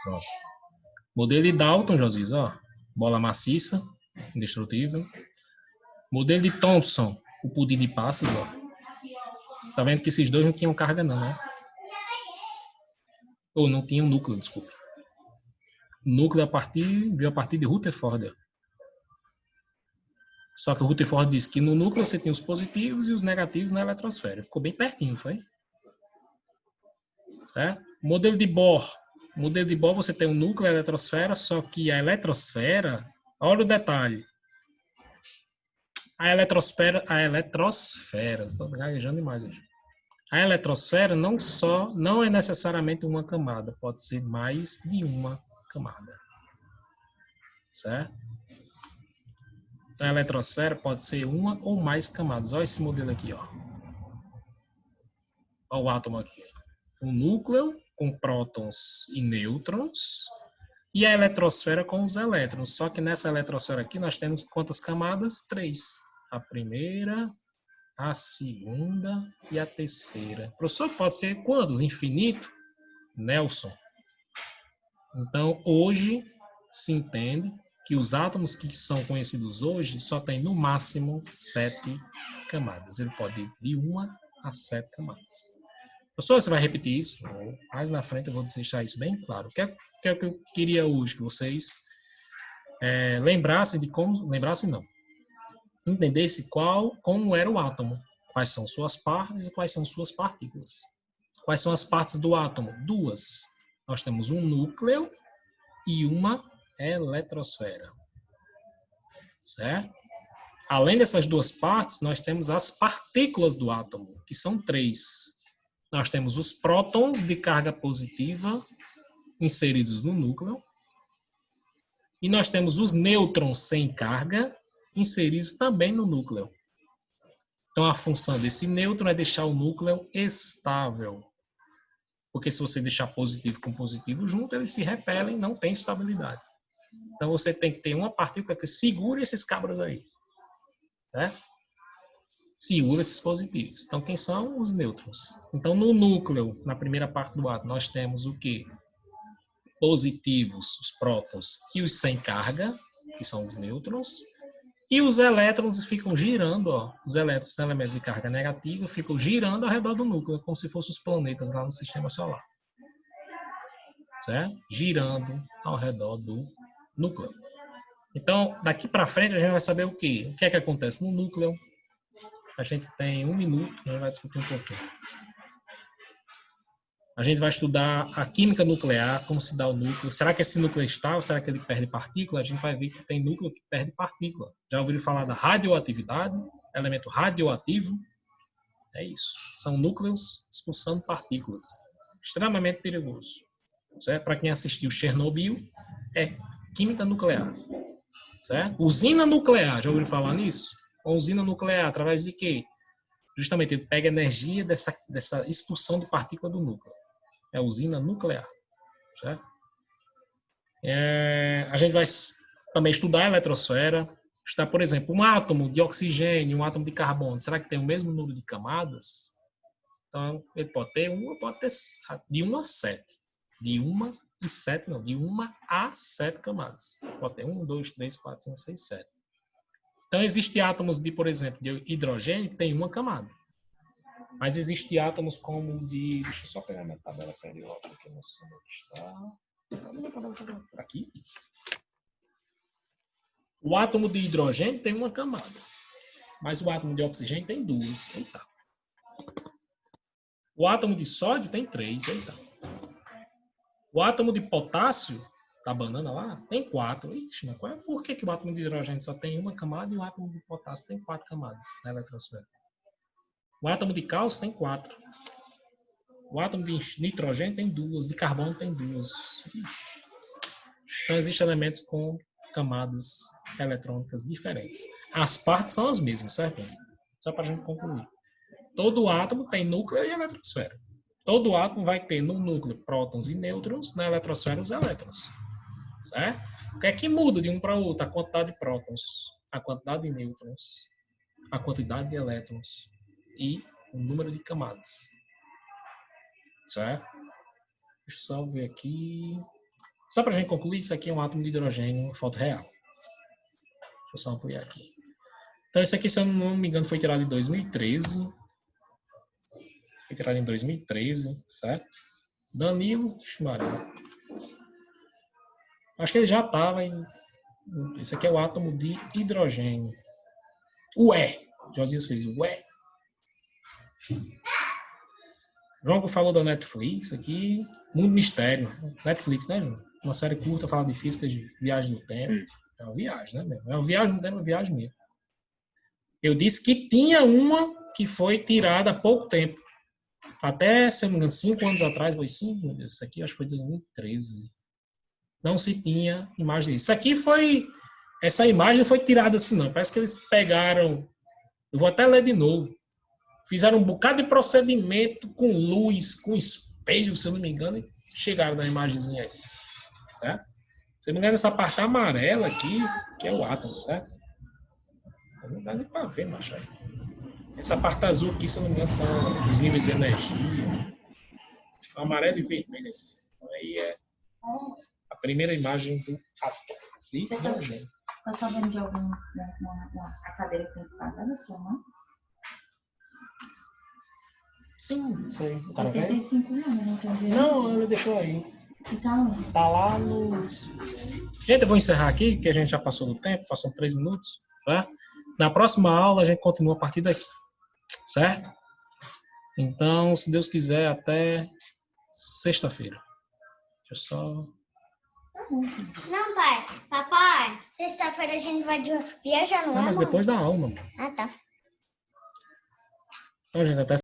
Pronto. Modelo de Dalton, Josias, ó, bola maciça, indestrutível. Modelo de Thomson, o pudim de passos, ó. Você tá vendo que esses dois não tinham carga não, né? Ou não tinham núcleo, desculpa. O núcleo veio a partir de Rutherford. Só que o Rutherford disse que no núcleo você tem os positivos e os negativos na eletrosfera. Ficou bem pertinho, foi? Certo? Modelo de Bohr. Modelo de Bohr você tem um núcleo e a eletrosfera, só que a eletrosfera, olha o detalhe. A eletrosfera, estou gaguejando demais hoje. A eletrosfera não é necessariamente uma camada, pode ser mais de uma camada. Certo? Então, a eletrosfera pode ser uma ou mais camadas. Olha esse modelo aqui, ó. Olha o átomo aqui. Um núcleo com prótons e nêutrons e a eletrosfera com os elétrons. Só que nessa eletrosfera aqui nós temos quantas camadas? 3. A primeira, a segunda e a terceira. Professor, pode ser quantos? Infinito? Nelson. Então, hoje se entende que os átomos que são conhecidos hoje só tem no máximo 7 camadas. Ele pode ir de 1 a 7 camadas. Professor, você vai repetir isso? Mais na frente eu vou deixar isso bem claro. O que é que eu queria hoje? Que vocês lembrassem de como... Lembrassem não. Entendesse como era o átomo. Quais são suas partes e quais são suas partículas. Quais são as partes do átomo? 2. Nós temos um núcleo e uma eletrosfera. Certo? Além dessas 2 partes, nós temos as partículas do átomo, que são 3. Nós temos os prótons de carga positiva inseridos no núcleo. E nós temos os nêutrons sem carga inseridos também no núcleo. Então, a função desse nêutron é deixar o núcleo estável. Porque se você deixar positivo com positivo junto, eles se repelem, não tem estabilidade. Então, você tem que ter uma partícula que segure esses cabras aí. Certo? Segura esses positivos. Então, quem são? Os nêutrons. Então, no núcleo, na primeira parte do átomo, nós temos o quê? Positivos, os prótons, e os sem carga, que são os nêutrons. E os elétrons ficam girando, ó. Os elétrons são elementos de carga negativa, ficam girando ao redor do núcleo, como se fossem os planetas lá no sistema solar. Certo? Girando ao redor do núcleo. Então, daqui para frente, a gente vai saber o quê? O que é que acontece no núcleo. A gente tem 1 minuto, a gente vai discutir um pouquinho. A gente vai estudar a química nuclear, como se dá o núcleo. Será que esse núcleo é estável? Será que ele perde partícula? A gente vai ver que tem núcleo que perde partícula. Já ouviram falar da radioatividade? Elemento radioativo? É isso. São núcleos expulsando partículas. Extremamente perigoso. Para quem assistiu Chernobyl, é química nuclear. Certo? Usina nuclear, já ouviram falar nisso? A usina nuclear, através de quê? Justamente ele pega energia dessa expulsão de partícula do núcleo. É a usina nuclear. Certo? A gente vai também estudar a eletrosfera. Estudar, por exemplo, um átomo de oxigênio, um átomo de carbono. Será que tem o mesmo número de camadas? Então, ele pode ter de 1 a 7. De 1 e 7, não. De 1 a 7 camadas. Pode ter 1, 2, 3, 4, 5, 6, 7. Então, existem átomos de, por exemplo, de hidrogênio que tem 1 camada. Mas existem átomos como de... Deixa eu só pegar minha tabela periódica, que eu não sei onde está. Aqui. O átomo de hidrogênio tem uma camada, mas o átomo de oxigênio tem 2. Eita. O átomo de sódio tem 3. Eita. O átomo de potássio, da banana lá, tem 4. Ixi, mas por que o átomo de hidrogênio só tem uma camada e o átomo de potássio tem 4 camadas na eletrosfera? O átomo de cálcio tem 4. O átomo de nitrogênio tem 2. De carbono tem 2. Ixi. Então, existem elementos com camadas eletrônicas diferentes. As partes são as mesmas, certo? Só para a gente concluir. Todo átomo tem núcleo e eletrosfera. Todo átomo vai ter no núcleo prótons e nêutrons, na eletrosfera os elétrons. Certo? O que é que muda de um para o outro? A quantidade de prótons, a quantidade de nêutrons, a quantidade de elétrons e o número de camadas. Certo? Deixa eu só ver aqui. Só para a gente concluir, isso aqui é um átomo de hidrogênio, foto real. Deixa eu só ampliar aqui. Então, isso aqui, se eu não me engano, foi tirado em 2013. Foi tirado em 2013, certo? Danilo Schmaria. Acho que ele já estava em... Esse aqui é o átomo de hidrogênio. Ué! Josias fez ué. João falou da Netflix aqui. Mundo Mistério. Netflix, né, João? Uma série curta, fala de física, de viagem no tempo. É uma viagem, né, mesmo? É uma viagem no tempo, é uma viagem mesmo. Eu disse que tinha uma que foi tirada há pouco tempo. Até, se não me engano, 5 anos atrás, foi 5, isso aqui acho que foi 2013. Não se tinha imagem disso. Isso aqui foi... Essa imagem foi tirada assim, não. Parece que eles pegaram... Eu vou até ler de novo. Fizeram um bocado de procedimento com luz, com espelho, se eu não me engano, e chegaram na imagenzinha aí. Certo? Se eu não me engano, essa parte amarela aqui, que é o átomo, certo? Não dá nem para ver, macho. Essa parte azul aqui, se eu não me engano, são os níveis de energia. Amarelo e vermelho aqui. Então, aí é a primeira imagem do átomo de hidrogênio. Tá sabendo de alguma a cadeira que tem que pagar da sua mãe? Sim, sei. O cara velho? 85 anos, não tem dinheiro? Não, ele deixou aí. Então, Tá lá no... Gente, eu vou encerrar aqui, que a gente já passou do tempo, passou 3 minutos. Tá? Na próxima aula, a gente continua a partir daqui. Certo? Então, se Deus quiser, até sexta-feira. Deixa eu só... Não, pai. Papai, sexta-feira a gente vai viajar, não é, Não, mas mãe? depois da aula, mano. Ah, tá. Então, gente, até